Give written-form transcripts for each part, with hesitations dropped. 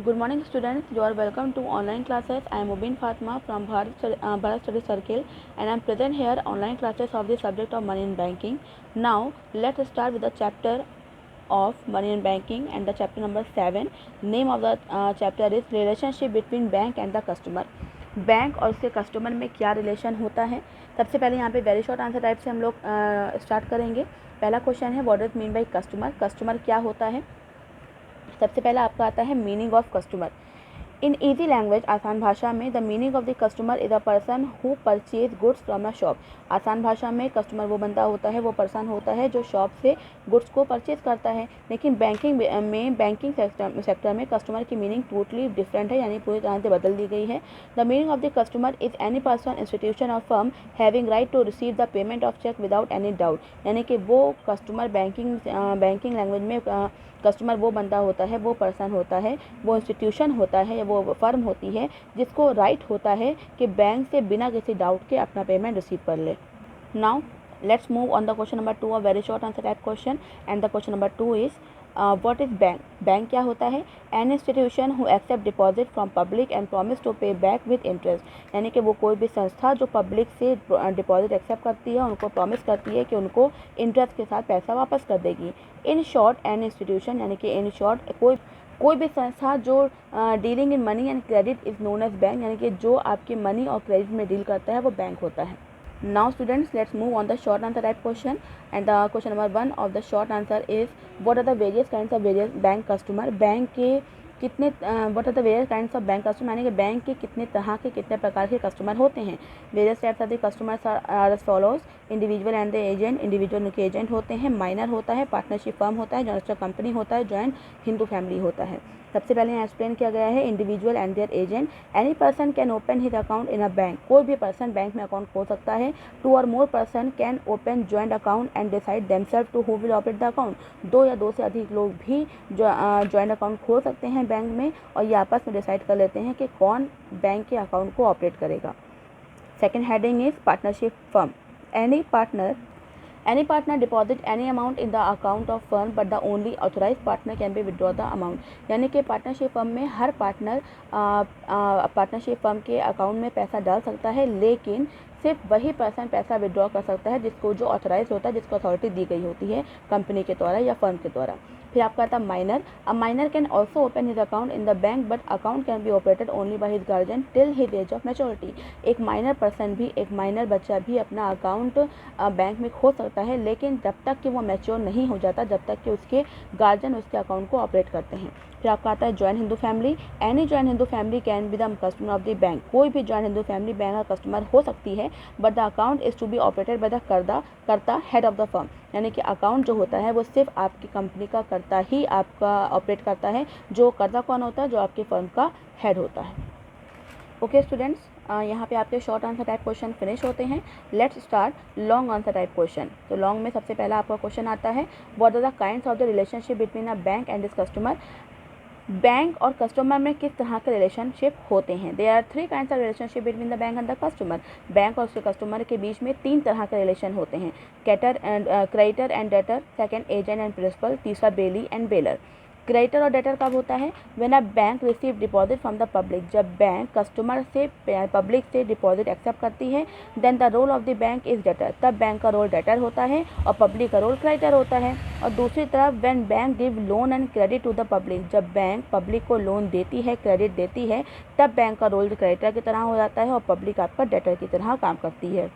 Good morning, students. You are welcome to online classes. I am Mubin Fatma from Bharat Study Circle, and I am present here online classes of the subject of money in banking. Now, let's start with the chapter of money in banking and the chapter number 7. Name of the chapter is relationship between bank and the customer. Bank और उसके customer में क्या relation होता है। सबसे पहले यहाँ पे वेरी शॉर्ट आंसर टाइप से हम लोग स्टार्ट करेंगे। पहला क्वेश्चन है what does mean by customer. Customer क्या होता है। सबसे पहला आपका आता है meaning of customer. In easy language, आसान भाषा में, the meaning of the customer is a person who purchase goods from a shop. आसान भाषा में कस्टमर वो बंदा होता है, वो पर्सन होता है जो शॉप से गुड्स को परचेज करता है। लेकिन बैंकिंग सेक्टर में कस्टमर की मीनिंग टोटली डिफरेंट है, यानी पूरी तरह से बदल दी गई है। The meaning of the customer is any person, institution और firm having right to receive the payment of cheque without any doubt. यानी कि वो कस्टमर बैंकिंग लैंग्वेज में कस्टमर वो बंदा होता है, वो पर्सन होता है, वो इंस्टीट्यूशन होता है, वो फर्म होती है जिसको राइट होता है कि बैंक से बिना किसी डाउट के अपना पेमेंट रिसीव कर ले। Now let's move on the question number 2, a very short answer type question, and the question number 2 is what is bank. Bank क्या होता है। An institution who accept deposit from public and promise to pay back with interest. यानी कि वो कोई भी संस्था जो पब्लिक से डिपॉजिट एक्सेप्ट करती है, उनको प्रॉमिस करती है कि उनको इंटरेस्ट के साथ पैसा वापस कर देगी। इन शॉर्ट एन इंस्टीट्यूशन, यानी कि इन शॉर्ट कोई भी संस्था जो dealing in money and credit is known as bank, यानी कि जो आपके मनी और क्रेडिट में डील करता है वो बैंक होता है। Now students, let's move on the short answer type question, and the question number 1 of the short answer is what are the various kinds of various bank customer। Bank के कितने what are the various kinds of bank customer, यानी कि bank के कितने तरह के कितने प्रकार के कस्टमर होते हैं। Various types of the customers are as follows. Individual and the agent. Individual उनके एजेंट होते हैं, माइनर होता है, पार्टनरशिप फर्म होता है, जॉइंट कंपनी होता है, जॉइंट हिंदू फैमिली होता है। सबसे पहले यहाँ एक्सप्लेन किया गया है individual and there agent. Any person can open his account in a bank. कोई भी पर्सन बैंक में अकाउंट खोल सकता है। 2 और more person can open joint account and decide themselves to who will operate the account. 2 या 2 से अधिक लोग भी जॉइंट अकाउंट खोल सकते हैं बैंक में, और ये आपस में डिसाइड कर लेते हैं कि कौन बैंक के अकाउंट को ऑपरेट करेगा। Second heading is partnership firm. Any partner deposit any amount in the account of firm, but the only authorized partner can be withdraw the amount। यानी कि पार्टनरशिप फर्म में हर पार्टनर पार्टनरशिप फर्म के account में पैसा डाल सकता है, लेकिन सिर्फ वही पर्सन पैसा विड्रॉ कर सकता है जिसको जो ऑथराइज होता है, जिसको अथॉरिटी दी गई होती है कंपनी के द्वारा या फर्म के द्वारा। फिर आपका आता है minor. A minor can also open his account in the bank, but account can be operated only by his guardian till his age of maturity. एक माइनर पर्सन भी, एक माइनर बच्चा भी अपना अकाउंट बैंक में खोल सकता है, लेकिन जब तक कि वो मैच्योर नहीं हो जाता, जब तक कि उसके गार्जियन उसके अकाउंट को ऑपरेट करते हैं। फिर आपका आता है joint Hindu family. Any joint Hindu family can be the customer of the bank. कोई भी जॉइंट हिंदू फैमिली बैंक का कस्टमर हो सकती है, but the account is to be operated by the karta head of the firm. यानी कि अकाउंट जो होता है वो सिर्फ आपकी कंपनी का कर्ता ही आपका ऑपरेट करता है। जो कर्ता कौन होता है, जो आपके फर्म का हेड होता है। ओके स्टूडेंट्स, यहाँ पे आपके short answer type question finish होते हैं। Let's start long answer type question. तो लॉन्ग में सबसे पहला आपका क्वेश्चन आता है what are the kinds of the relationship between a bank and this customer. Bank और कस्टमर में किस तरह के रिलेशनशिप होते हैं। There are 3 kinds of relationship between the bank and the customer. Bank और उसके कस्टमर के बीच में 3 तरह के रिलेशन होते हैं। Creditor and debtor, second agent and principal, तीसरा बेली एंड बेलर। क्रेडिटर और डेटर कब होता है। When a bank receive deposit from the public. जब बैंक कस्टमर से पब्लिक से डिपॉजिट एक्सेप्ट करती है, then the role of the bank is debtor. तब बैंक का रोल डेटर होता है और पब्लिक का रोल क्रेडिटर होता है। और दूसरी तरफ when bank give loan and credit to the public. जब बैंक पब्लिक को लोन देती है, क्रेडिट देती है, तब बैंक का रोल क्रेडिटर की तरह हो जाता है और पब्लिक आपका डेटर की तरह काम करती है।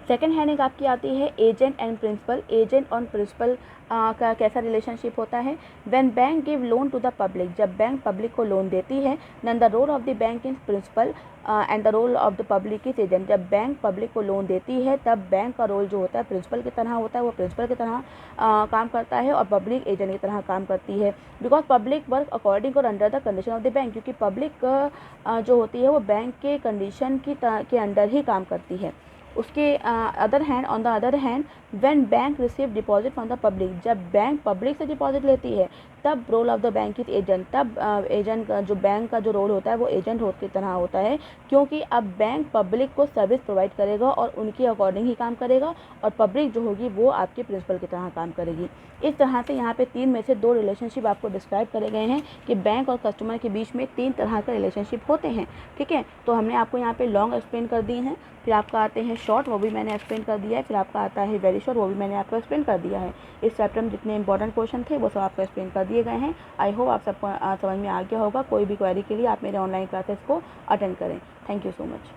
सेकेंड हेडिंग आपकी आती है एजेंट एंड प्रिंसिपल। एजेंट और प्रिंसिपल का कैसा रिलेशनशिप होता है। When bank give loan to the public. जब बैंक पब्लिक को लोन देती है, then the role of the bank is principal and the role of the public is agent. जब बैंक पब्लिक को लोन देती है, तब बैंक का रोल जो होता है प्रिंसिपल की तरह होता है, वो प्रिंसिपल की तरह काम करता है और पब्लिक एजेंट की तरह काम करती है। बिकॉज पब्लिक वर्क अकॉर्डिंग और under the condition of the bank. क्योंकि पब्लिक जो होती है वो बैंक के कंडीशन के अंडर ही काम करती है। उसके on the other hand when bank receive deposit from the public. जब बैंक पब्लिक से डिपॉजिट लेती है, तब role of the bank is agent, तब एजेंट का जो बैंक का जो रोल होता है वो एजेंट की तरह होता है, क्योंकि अब बैंक पब्लिक को सर्विस प्रोवाइड करेगा और उनके अकॉर्डिंग ही काम करेगा और पब्लिक जो होगी वो आपके प्रिंसिपल की तरह काम करेगी। इस तरह से यहाँ पे 3 में से 2 रिलेशनशिप आपको डिस्क्राइब करे गए हैं कि बैंक और कस्टमर के बीच में 3 तरह का रिलेशनशिप होते हैं। ठीक है, तो हमने आपको यहाँ पे लॉन्ग एक्सप्लेन कर दिए हैं, फिर आपका आते हैं शॉर्ट, वो भी मैंने एक्सप्लेन कर दिया है, फिर आपका आता है वेरी शॉर्ट, वो भी मैंने आपको एक्सप्लेन कर दिया है। इस चैप्टर में जितने इंपॉर्टेंट क्वेश्चन थे वो सब आपको एक्सप्लेन कर दिए गए हैं। आई होप आप सबको समझ में आ गया होगा। कोई भी क्वेरी के लिए आप मेरे ऑनलाइन क्लासेस को अटेंड करें। Thank you so much.